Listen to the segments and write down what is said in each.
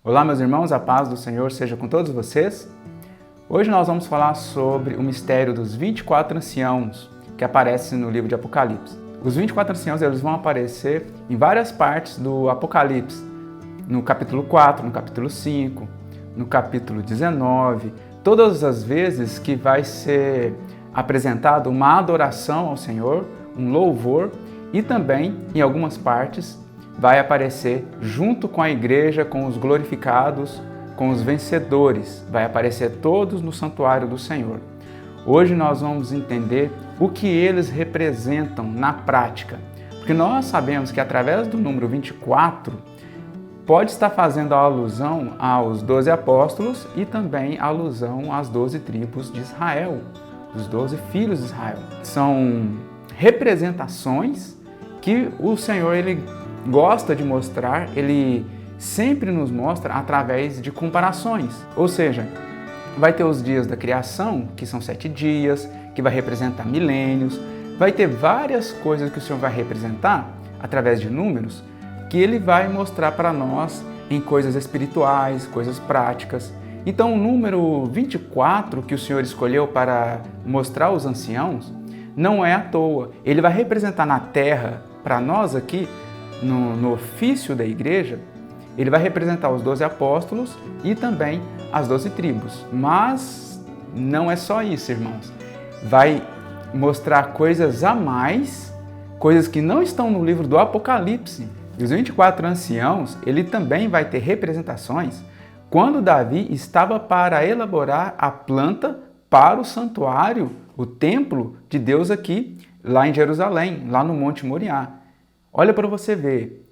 Olá, meus irmãos, a paz do Senhor seja com todos vocês. Hoje nós vamos falar sobre o mistério dos 24 anciãos que aparece no livro de Apocalipse. Os 24 anciãos eles vão aparecer em várias partes do Apocalipse, no capítulo 4, no capítulo 5, no capítulo 19, todas as vezes que vai ser apresentado uma adoração ao Senhor, um louvor, e também, em algumas partes, vai aparecer junto com a igreja, com os glorificados, com os vencedores. Vai aparecer todos no santuário do Senhor. Hoje nós vamos entender o que eles representam na prática. Porque nós sabemos que através do número 24, pode estar fazendo alusão aos 12 apóstolos e também alusão às 12 tribos de Israel, os 12 filhos de Israel. São representações que o Senhor ele gosta de mostrar, ele sempre nos mostra através de comparações. Ou seja, vai ter os dias da criação, que são 7 dias, que vai representar milênios, vai ter várias coisas que o Senhor vai representar através de números, que ele vai mostrar para nós em coisas espirituais, coisas práticas. Então o número 24 que o Senhor escolheu para mostrar os anciãos, não é à toa. Ele vai representar na terra, para nós aqui, no ofício da igreja, ele vai representar os 12 apóstolos e também as 12 tribos. Mas não é só isso, irmãos. Vai mostrar coisas a mais, coisas que não estão no livro do Apocalipse. E os 24 anciãos, ele também vai ter representações quando Davi estava para elaborar a planta para o santuário, o templo de Deus aqui, lá em Jerusalém, lá no Monte Moriá. Olha para você ver,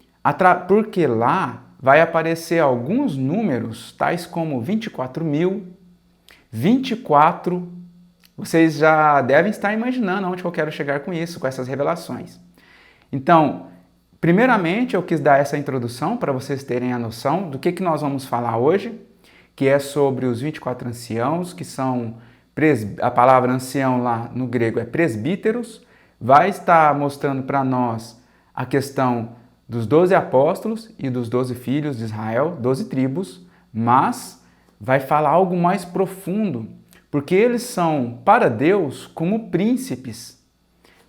porque lá vai aparecer alguns números, tais como 24.000, 24, vocês já devem estar imaginando onde eu quero chegar com isso, com essas revelações. Então, primeiramente eu quis dar essa introdução para vocês terem a noção do que nós vamos falar hoje, que é sobre os 24 anciãos, que são, a palavra ancião lá no grego é presbíteros, vai estar mostrando para nós a questão dos 12 apóstolos e dos 12 filhos de Israel, 12 tribos, mas vai falar algo mais profundo, porque eles são, para Deus, como príncipes,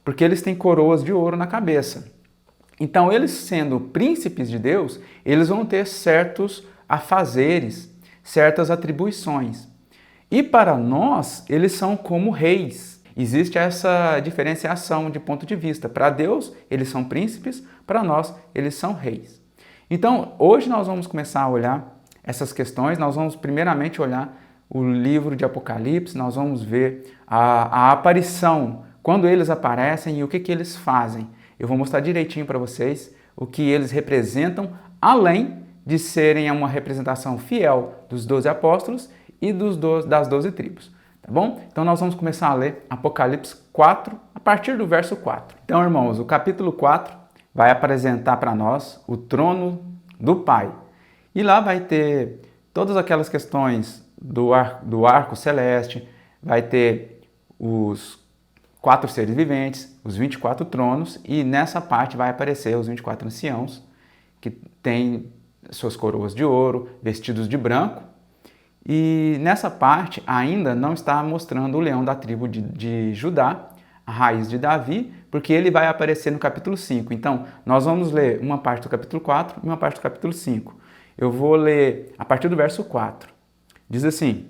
porque eles têm coroas de ouro na cabeça. Então, eles sendo príncipes de Deus, eles vão ter certos afazeres, certas atribuições. E para nós, eles são como reis. Existe essa diferenciação de ponto de vista. Para Deus, eles são príncipes, para nós, eles são reis. Então, hoje nós vamos começar a olhar essas questões, nós vamos primeiramente olhar o livro de Apocalipse, nós vamos ver a aparição, quando eles aparecem e o que eles fazem. Eu vou mostrar direitinho para vocês o que eles representam, além de serem uma representação fiel dos 12 apóstolos e das 12 tribos. Tá bom? Então nós vamos começar a ler Apocalipse 4, a partir do verso 4. Então, irmãos, o capítulo 4 vai apresentar para nós o trono do Pai. E lá vai ter todas aquelas questões do arco celeste, vai ter os 4 seres viventes, os 24 tronos, e nessa parte vai aparecer os 24 anciãos, que têm suas coroas de ouro, vestidos de branco. E nessa parte ainda não está mostrando o leão da tribo de Judá, a raiz de Davi, porque ele vai aparecer no capítulo 5. Então, nós vamos ler uma parte do capítulo 4 e uma parte do capítulo 5. Eu vou ler a partir do verso 4. Diz assim: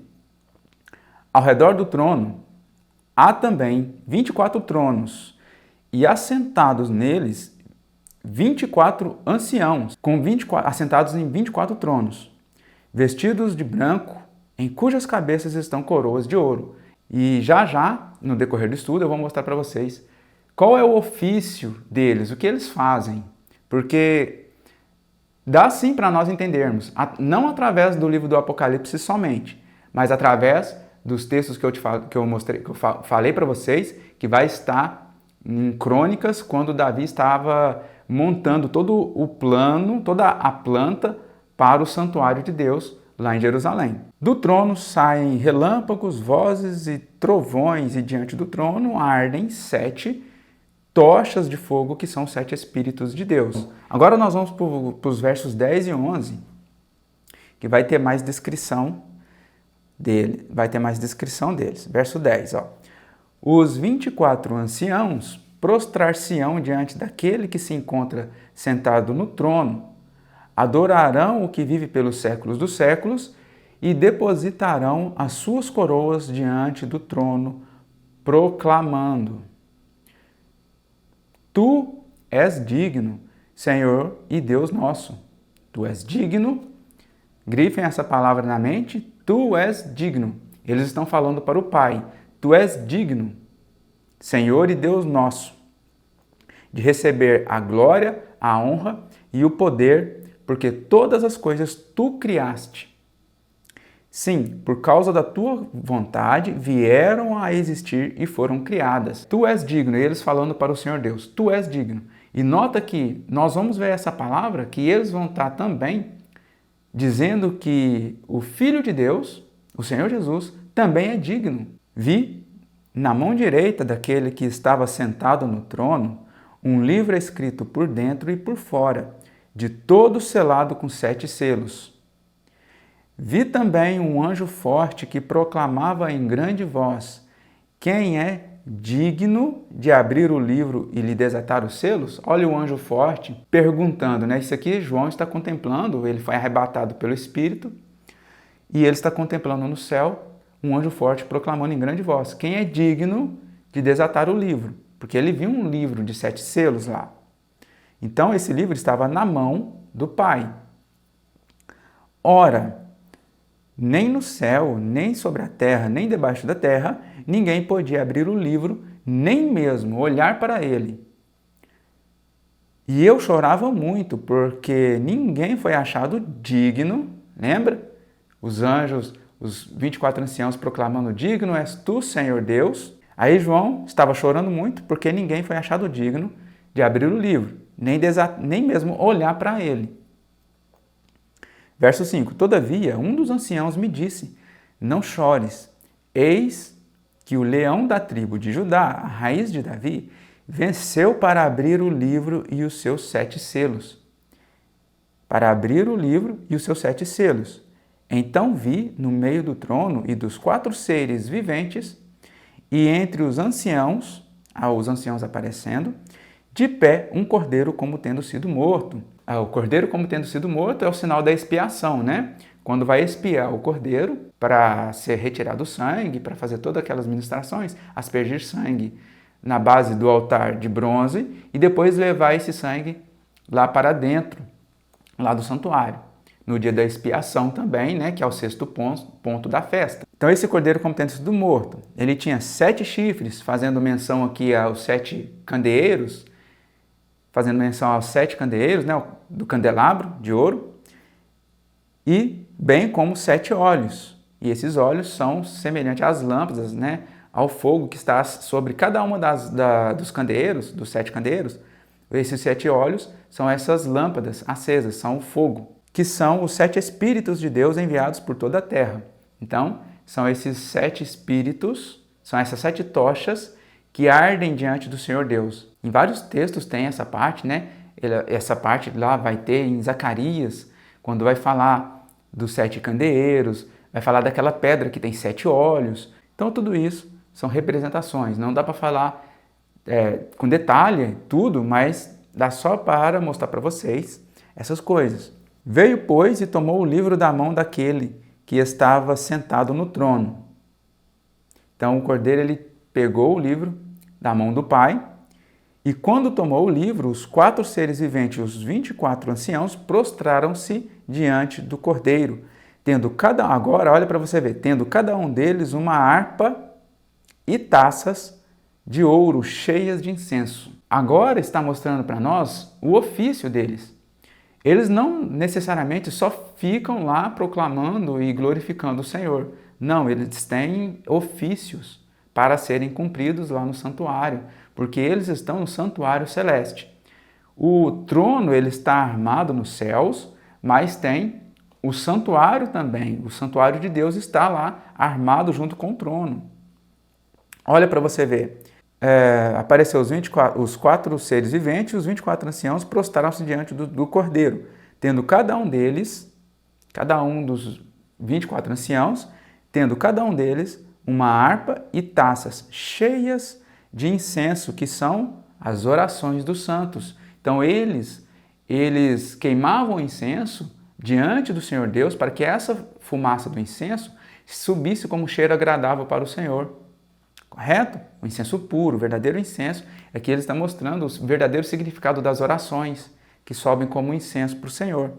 ao redor do trono há também 24 tronos, e assentados neles 24 anciãos, assentados em 24 tronos, vestidos de branco, em cujas cabeças estão coroas de ouro. E já, no decorrer do estudo, eu vou mostrar para vocês qual é o ofício deles, o que eles fazem. Porque dá sim para nós entendermos, não através do livro do Apocalipse somente, mas através dos textos que eu falei para vocês, que vai estar em Crônicas, quando Davi estava montando todo o plano, toda a planta para o santuário de Deus, lá em Jerusalém. Do trono saem relâmpagos, vozes e trovões, e diante do trono ardem 7 tochas de fogo, que são 7 Espíritos de Deus. Agora nós vamos para os versos 10 e 11, que vai ter mais descrição dele, vai ter mais descrição deles. Verso 10, ó. Os 24 anciãos prostrar-se-ão diante daquele que se encontra sentado no trono, adorarão o que vive pelos séculos dos séculos e depositarão as suas coroas diante do trono, proclamando: Tu és digno, Senhor e Deus nosso. Tu és digno. Grifem essa palavra na mente. Tu és digno. Eles estão falando para o Pai. Tu és digno, Senhor e Deus nosso, de receber a glória, a honra e o poder, porque todas as coisas tu criaste. Sim, por causa da tua vontade vieram a existir e foram criadas. Tu és digno. E eles falando para o Senhor Deus, tu és digno. E nota que nós vamos ver essa palavra, que eles vão estar também dizendo que o Filho de Deus, o Senhor Jesus, também é digno. Vi na mão direita daquele que estava sentado no trono um livro escrito por dentro e por fora, de todo selado com 7 selos. Vi também um anjo forte que proclamava em grande voz: Quem é digno de abrir o livro e lhe desatar os selos? Olha o anjo forte perguntando, né? Isso aqui João está contemplando, ele foi arrebatado pelo Espírito e ele está contemplando no céu um anjo forte proclamando em grande voz: Quem é digno de desatar o livro? Porque ele viu um livro de 7 selos lá. Então esse livro estava na mão do Pai. Ora, nem no céu, nem sobre a terra, nem debaixo da terra, ninguém podia abrir o livro, nem mesmo olhar para ele. E eu chorava muito, porque ninguém foi achado digno, lembra? Os anjos, os 24 anciãos proclamando: Digno és tu, Senhor Deus. Aí João estava chorando muito, porque ninguém foi achado digno de abrir o livro, nem mesmo olhar para ele. Verso 5. Todavia, um dos anciãos me disse: Não chores, eis que o leão da tribo de Judá, a raiz de Davi, venceu para abrir o livro e os seus 7 selos. Para abrir o livro e os seus 7 selos. Então vi, no meio do trono e dos 4 seres viventes, e entre os anciãos aparecendo, de pé um cordeiro como tendo sido morto. O cordeiro como tendo sido morto é o sinal da expiação, né? Quando vai expiar o cordeiro para ser retirado o sangue, para fazer todas aquelas ministrações, aspergir sangue na base do altar de bronze e depois levar esse sangue lá para dentro, lá do santuário. No dia da expiação também, né? Que é o 6º ponto da festa. Então esse cordeiro como tendo sido morto, ele tinha 7 chifres, fazendo menção aqui aos 7 candeeiros, fazendo menção aos 7 candeeiros, né, do candelabro de ouro, e bem como 7 olhos. E esses olhos são semelhantes às lâmpadas, né, ao fogo que está sobre cada uma dos candeeiros, dos 7 candeeiros. Esses 7 olhos são essas lâmpadas acesas, são o fogo, que são os 7 Espíritos de Deus enviados por toda a terra. Então, são esses 7 Espíritos, são essas 7 tochas que ardem diante do Senhor Deus. Em vários textos tem essa parte, né? Essa parte lá vai ter em Zacarias, quando vai falar dos 7 candeeiros, vai falar daquela pedra que tem 7 olhos. Então tudo isso são representações. Não dá para falar com detalhe tudo, mas dá só para mostrar para vocês essas coisas. Veio, pois, e tomou o livro da mão daquele que estava sentado no trono. Então o cordeiro ele pegou o livro da mão do Pai, e quando tomou o livro, os 4 seres viventes e os 24 anciãos prostraram-se diante do cordeiro, agora olha para você ver, tendo cada um deles uma harpa e taças de ouro cheias de incenso. Agora está mostrando para nós o ofício deles. Eles não necessariamente só ficam lá proclamando e glorificando o Senhor. Não, eles têm ofícios para serem cumpridos lá no santuário, porque eles estão no santuário celeste. O trono ele está armado nos céus, mas tem o santuário também. O santuário de Deus está lá armado junto com o trono. Olha para você ver. Apareceu os 4 seres viventes e os 24 anciãos prostraram-se diante do cordeiro, tendo cada um deles cada um dos 24 anciãos, tendo cada um deles uma harpa e taças cheias de incenso, que são as orações dos santos. Então eles queimavam incenso diante do Senhor Deus para que essa fumaça do incenso subisse como cheiro agradável para o Senhor. Correto? O incenso puro, o verdadeiro incenso, é que ele está mostrando o verdadeiro significado das orações que sobem como incenso para o Senhor.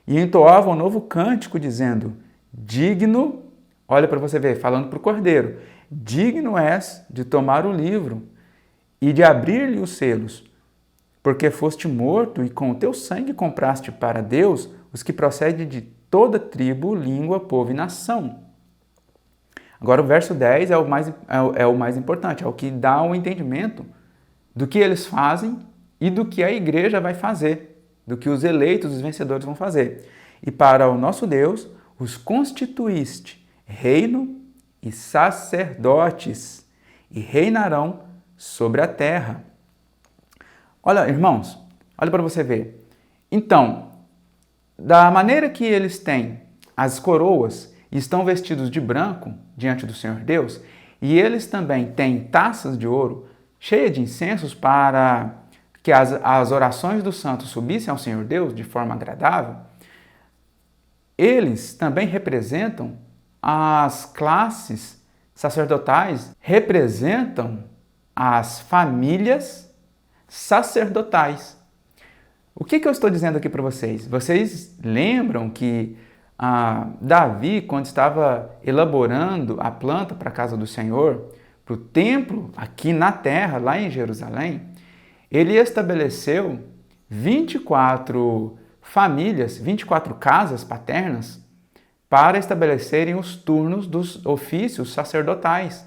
E entoavam um novo cântico dizendo: digno, olha para você ver, falando para o Cordeiro, digno és de tomar o livro e de abrir-lhe os selos, porque foste morto e com o teu sangue compraste para Deus os que procedem de toda tribo, língua, povo e nação. Agora o verso 10 é o mais importante, é o que dá o entendimento do que eles fazem e do que a igreja vai fazer, do que os eleitos, os vencedores vão fazer. E para o nosso Deus os constituíste reino e sacerdotes, e reinarão sobre a terra. Olha, irmãos, olha para você ver. Então, da maneira que eles têm as coroas e estão vestidos de branco diante do Senhor Deus, e eles também têm taças de ouro cheias de incensos para que as orações dos santos subissem ao Senhor Deus de forma agradável, eles também representam as classes sacerdotais, representam as famílias sacerdotais. O que eu estou dizendo aqui para vocês? Vocês lembram que Davi, quando estava elaborando a planta para a casa do Senhor, para o templo aqui na terra, lá em Jerusalém, ele estabeleceu 24 famílias, 24 casas paternas, para estabelecerem os turnos dos ofícios sacerdotais,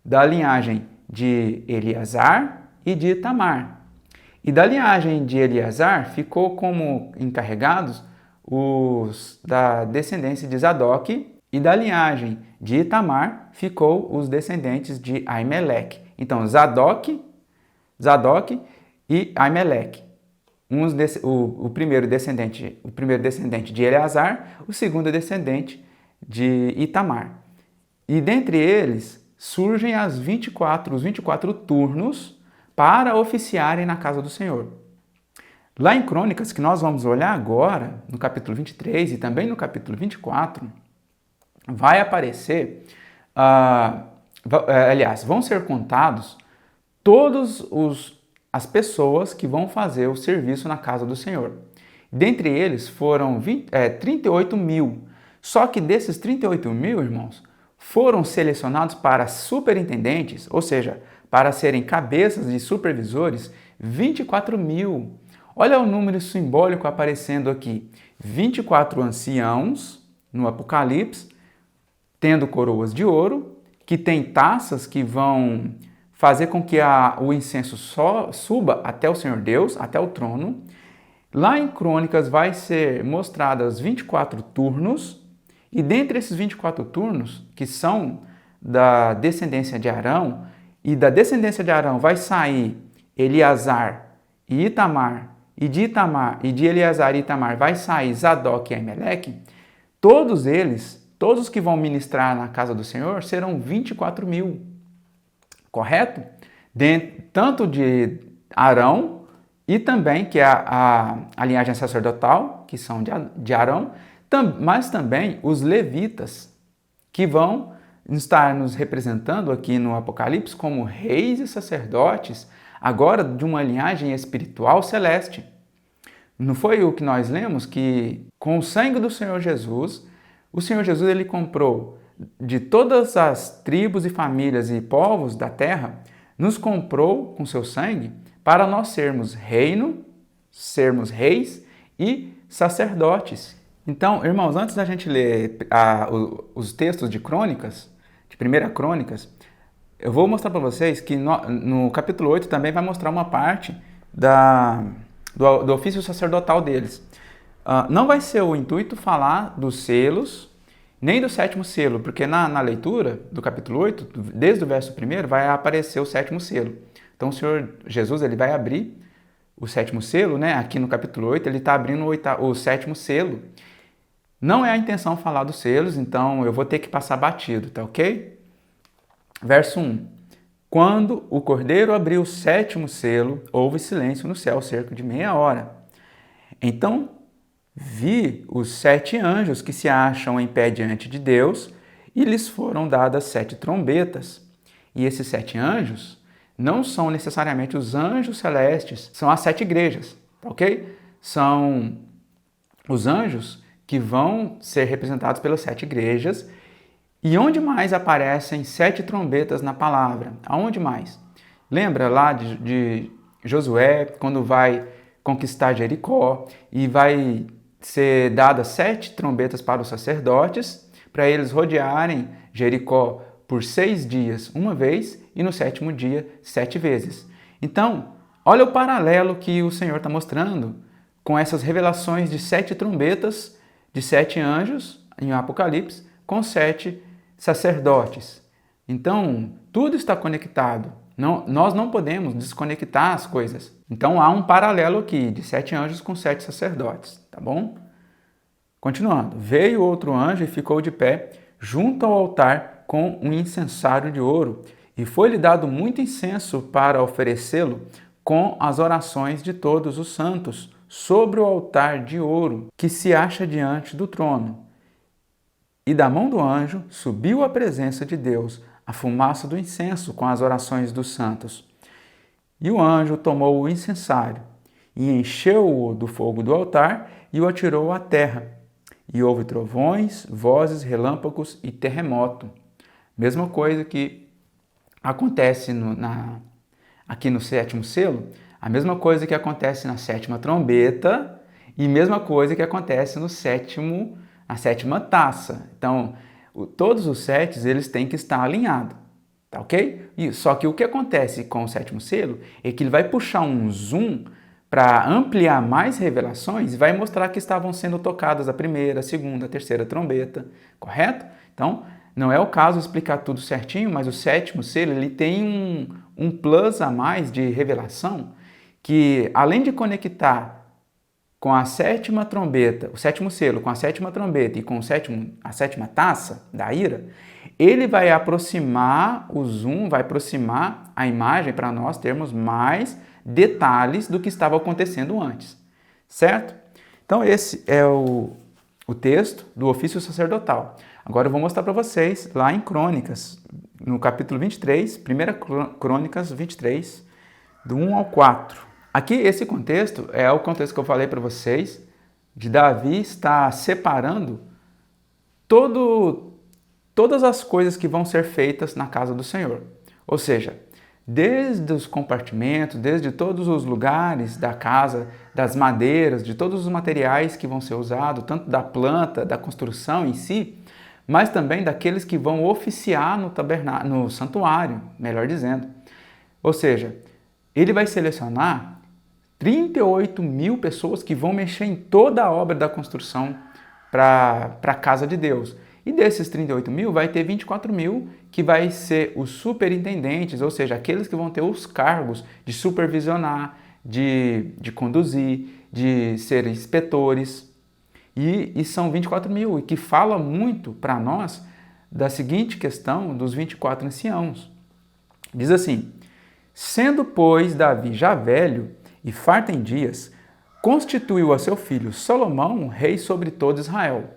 da linhagem de Eleazar e de Itamar. E da linhagem de Eleazar ficou como encarregados os da descendência de Zadok, e da linhagem de Itamar ficou os descendentes de Aimeleque. Então, Zadok e Aimeleque. O primeiro descendente de Eleazar, o segundo descendente de Itamar. E dentre eles surgem os 24 turnos para oficiarem na casa do Senhor. Lá em Crônicas, que nós vamos olhar agora, no capítulo 23 e também no capítulo 24, vai aparecer, vão ser contados todas as pessoas que vão fazer o serviço na casa do Senhor. Dentre eles foram 38 mil. Só que desses 38 mil, irmãos, foram selecionados para superintendentes, ou seja, para serem cabeças de supervisores, 24 mil. Olha o número simbólico aparecendo aqui. 24 anciãos no Apocalipse, tendo coroas de ouro, que tem taças que vão fazer com que o incenso só suba até o Senhor Deus, até o trono. Lá em Crônicas vai ser mostradas 24 turnos, e dentre esses 24 turnos, que são da descendência de Arão, e da descendência de Arão vai sair Eleazar e Itamar, e de Eleazar e Itamar vai sair Zadok e Aimeleque, todos os que vão ministrar na casa do Senhor serão 24 mil. Correto? Tanto de Arão e também, que é a linhagem sacerdotal, que são de Arão, mas também os levitas, que vão estar nos representando aqui no Apocalipse como reis e sacerdotes, agora de uma linhagem espiritual celeste. Não foi o que nós lemos? Que com o sangue do Senhor Jesus, o Senhor Jesus ele comprou de todas as tribos e famílias e povos da terra, nos comprou com seu sangue para nós sermos sermos reis e sacerdotes. Então, irmãos, antes da gente ler os textos de Crônicas, de 1 Crônicas, eu vou mostrar para vocês que no capítulo 8 também vai mostrar uma parte do ofício sacerdotal deles. Não vai ser o intuito falar dos selos, nem do 7º selo, porque na leitura do capítulo 8, desde o verso 1, vai aparecer o 7º selo. Então o Senhor Jesus ele vai abrir o 7º selo, né? Aqui no capítulo 8 ele está abrindo o 7º selo. Não é a intenção falar dos selos, então eu vou ter que passar batido, tá ok? Verso 1. Quando o cordeiro abriu o 7º selo, houve silêncio no céu cerca de meia hora. Então vi os 7 anjos que se acham em pé diante de Deus, e lhes foram dadas 7 trombetas. E esses 7 anjos não são necessariamente os anjos celestes, são as 7 igrejas, ok? São os anjos que vão ser representados pelas 7 igrejas. E onde mais aparecem 7 trombetas na palavra? Aonde mais? Lembra lá de Josué, quando vai conquistar Jericó e vai ser dadas 7 trombetas para os sacerdotes, para eles rodearem Jericó por 6 dias uma vez e no 7º dia 7 vezes. Então, olha o paralelo que o Senhor está mostrando com essas revelações de 7 trombetas, de 7 anjos em Apocalipse, com 7 sacerdotes. Então, tudo está conectado. Nós não podemos desconectar as coisas. Então, há um paralelo aqui de 7 anjos com 7 sacerdotes, tá bom? Continuando. Veio outro anjo e ficou de pé junto ao altar com um incensário de ouro, e foi-lhe dado muito incenso para oferecê-lo com as orações de todos os santos sobre o altar de ouro que se acha diante do trono. E da mão do anjo subiu à presença de Deus a fumaça do incenso com as orações dos santos. E o anjo tomou o incensário e encheu-o do fogo do altar e o atirou à terra. E houve trovões, vozes, relâmpagos e terremoto. Mesma coisa que acontece aqui no 7º selo, a mesma coisa que acontece na 7ª trombeta e mesma coisa que acontece na 7ª taça. Então, todos os 7 eles têm que estar alinhados, tá ok? Só que o que acontece com o 7º selo é que ele vai puxar um zoom para ampliar mais revelações e vai mostrar que estavam sendo tocadas a 1ª, a 2ª, a 3ª trombeta, correto? Então, não é o caso explicar tudo certinho, mas o 7º selo ele tem um plus a mais de revelação que, além de conectar com a 7ª trombeta, o 7º selo com a 7ª trombeta e com a 7ª taça da ira, ele vai aproximar o zoom, vai aproximar a imagem para nós termos mais detalhes do que estava acontecendo antes, certo? Então esse é o texto do ofício sacerdotal. Agora eu vou mostrar para vocês lá em Crônicas, no capítulo 23, 1 Crônicas 23, do 1 ao 4. Aqui, esse contexto é o contexto que eu falei para vocês, de Davi estar separando todas as coisas que vão ser feitas na casa do Senhor. Ou seja, desde os compartimentos, desde todos os lugares da casa, das madeiras, de todos os materiais que vão ser usados, tanto da planta, da construção em si, mas também daqueles que vão oficiar no santuário, melhor dizendo. Ou seja, ele vai selecionar 38.000 pessoas que vão mexer em toda a obra da construção para a casa de Deus. E desses 38.000, vai ter 24.000 que vai ser os superintendentes, ou seja, aqueles que vão ter os cargos de supervisionar, de conduzir, de ser inspetores. E são 24.000, e que fala muito para nós da seguinte questão dos 24 anciãos. Diz assim: sendo, pois, Davi já velho e farto em dias, constituiu a seu filho Salomão rei sobre todo Israel.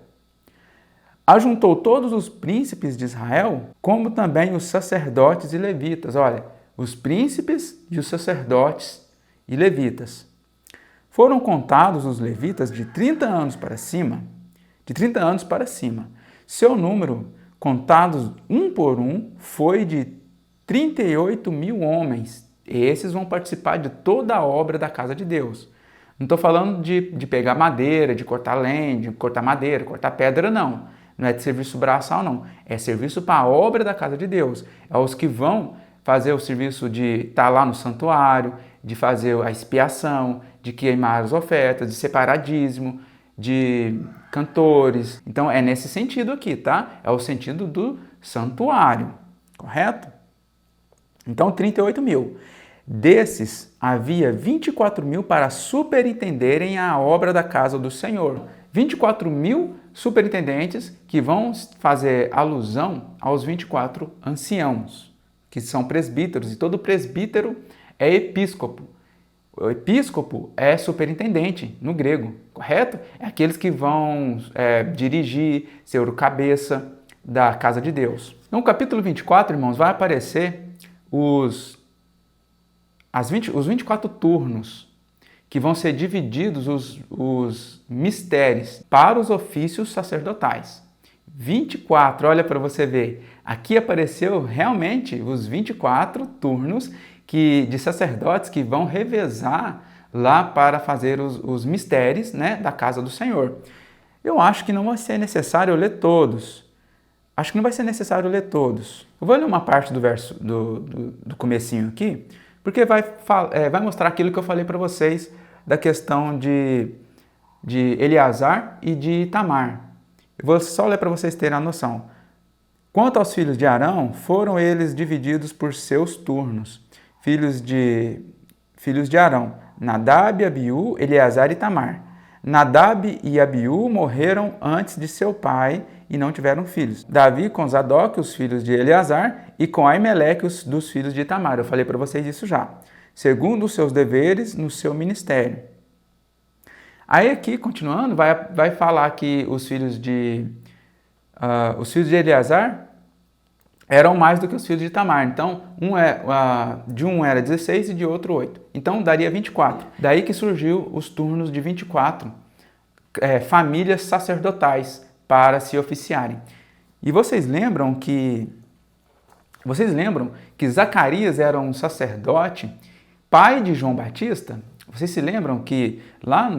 Ajuntou todos os príncipes de Israel, como também os sacerdotes e levitas. Olha, os príncipes e os sacerdotes e levitas. Foram contados os levitas de 30 anos para cima. Seu número, contados um por um, foi de 38.000 homens. Esses vão participar de toda a obra da casa de Deus. Não estou falando de pegar madeira, de cortar lenha, de cortar madeira, cortar pedra, não. Não é de serviço braçal, não. É serviço para a obra da casa de Deus. É os que vão fazer o serviço de estar lá no santuário, de fazer a expiação, de queimar as ofertas, de separar dízimo, de cantores. Então é nesse sentido aqui, tá? É o sentido do santuário, correto? Então 38.000. Desses, havia 24.000 para superintenderem a obra da casa do Senhor. 24 mil superintendentes que vão fazer alusão aos 24 anciãos, que são presbíteros, e todo presbítero é episcopo. O episcopo é superintendente no grego, correto? É aqueles que vão dirigir, ser o cabeça da casa de Deus. No capítulo 24, irmãos, vai aparecer os 24 turnos, que vão ser divididos os mistérios para os ofícios sacerdotais. 24, olha para você ver, aqui apareceu realmente os 24 turnos de sacerdotes que vão revezar lá para fazer os mistérios, né, da casa do Senhor. Eu acho que não vai ser necessário ler todos. Eu vou ler uma parte do verso do comecinho aqui, porque vai mostrar aquilo que eu falei para vocês da questão de Eleazar e de Itamar. Eu vou só ler para vocês terem a noção. Quanto aos filhos de Arão, foram eles divididos por seus turnos. Filhos de Arão, Nadab, Abiú, Eleazar e Itamar. Nadab e Abiú morreram antes de seu pai e não tiveram filhos. Davi com Zadok, os filhos de Eleazar, e com Aimeleque, dos filhos de Itamar. Eu falei para vocês isso já. Segundo os seus deveres no seu ministério. Aí aqui, continuando, vai falar que os filhos de Eleazar eram mais do que os filhos de Itamar. Então, de um era 16 e de outro 8. Então, daria 24. Daí que surgiu os turnos de 24 famílias sacerdotais para se oficiarem. E vocês lembram que Zacarias era um sacerdote, pai de João Batista? Vocês se lembram que lá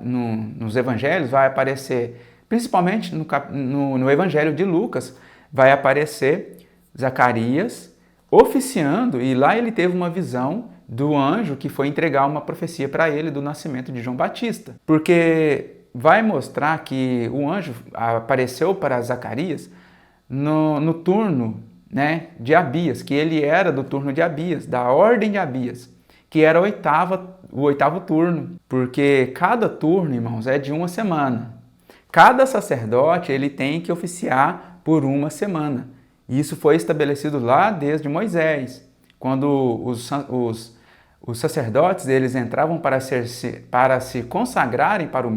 nos evangelhos vai aparecer, principalmente no evangelho de Lucas, vai aparecer Zacarias oficiando, e lá ele teve uma visão do anjo que foi entregar uma profecia para ele do nascimento de João Batista. Porque vai mostrar que o anjo apareceu para Zacarias no turno, né, de Abias, que ele era do turno de Abias, da ordem de Abias, que era o oitavo turno, porque cada turno, irmãos, é de uma semana. Cada sacerdote ele tem que oficiar por uma semana. Isso foi estabelecido lá desde Moisés, quando os sacerdotes eles entravam para se consagrarem para o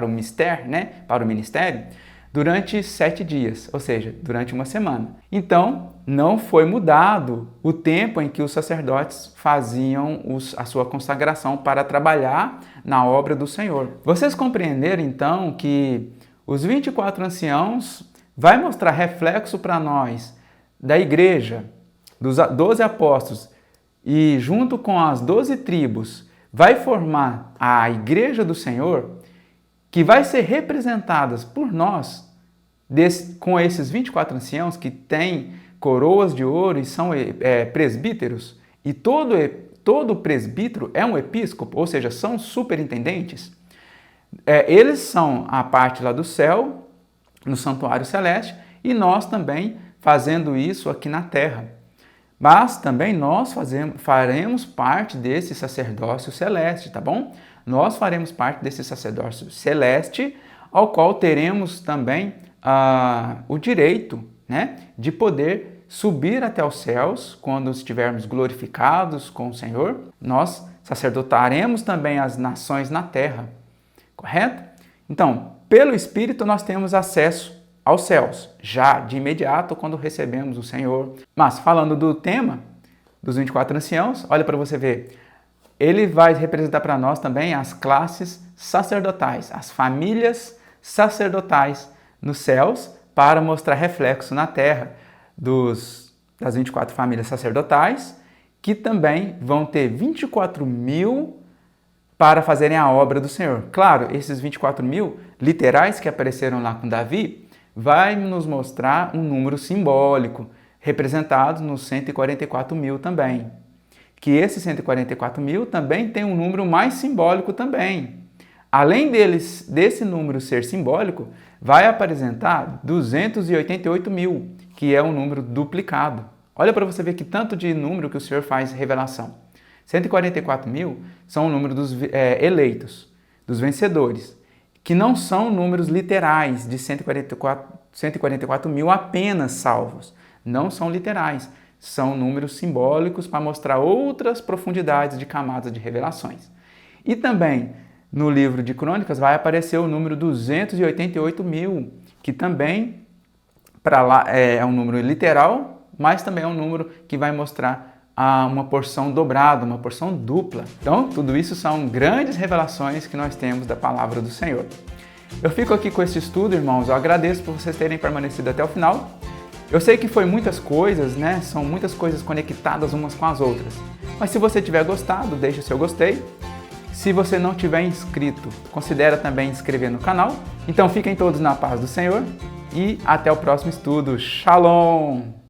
ministério, durante 7 dias, ou seja, durante uma semana. Então, não foi mudado o tempo em que os sacerdotes faziam a sua consagração para trabalhar na obra do Senhor. Vocês compreenderam, então, que os 24 anciãos vai mostrar reflexo para nós da igreja, dos 12 apóstolos, e junto com as 12 tribos, vai formar a igreja do Senhor, que vai ser representada por nós, com esses 24 anciãos que têm coroas de ouro e são presbíteros, e todo presbítero é um episcopo, ou seja, são superintendentes. Eles são a parte lá do céu, no santuário celeste, e nós também fazendo isso aqui na terra. Mas também nós faremos parte desse sacerdócio celeste, tá bom? Nós faremos parte desse sacerdócio celeste, ao qual teremos também o direito, né, de poder subir até os céus quando estivermos glorificados com o Senhor. Nós sacerdotaremos também as nações na terra, correto? Então, pelo Espírito nós temos acesso aos céus, já de imediato quando recebemos o Senhor. Mas falando do tema dos 24 anciãos, olha para você ver, ele vai representar para nós também as classes sacerdotais, as famílias sacerdotais nos céus, para mostrar reflexo na terra das 24 famílias sacerdotais, que também vão ter 24 mil para fazerem a obra do Senhor. Claro, esses 24 mil literais que apareceram lá com Davi, vai nos mostrar um número simbólico, representado nos 144 mil também. Que esses 144 mil também tem um número mais simbólico também. Além desse número ser simbólico, vai apresentar 288 mil, que é um número duplicado. Olha para você ver que tanto de número que o Senhor faz revelação. 144 mil são o número dos eleitos, dos vencedores, que não são números literais de 144 mil apenas salvos. Não são literais, são números simbólicos para mostrar outras profundidades de camadas de revelações. E também no livro de Crônicas vai aparecer o número 288 mil, que também para lá é um número literal, mas também é um número que vai mostrar uma porção dobrada, uma porção dupla. Então, tudo isso são grandes revelações que nós temos da palavra do Senhor. Eu fico aqui com esse estudo, irmãos. Eu agradeço por vocês terem permanecido até o final. Eu sei que foi muitas coisas, né? São muitas coisas conectadas umas com as outras. Mas se você tiver gostado, deixa o seu gostei. Se você não tiver inscrito, considera também inscrever no canal. Então, fiquem todos na paz do Senhor e até o próximo estudo. Shalom!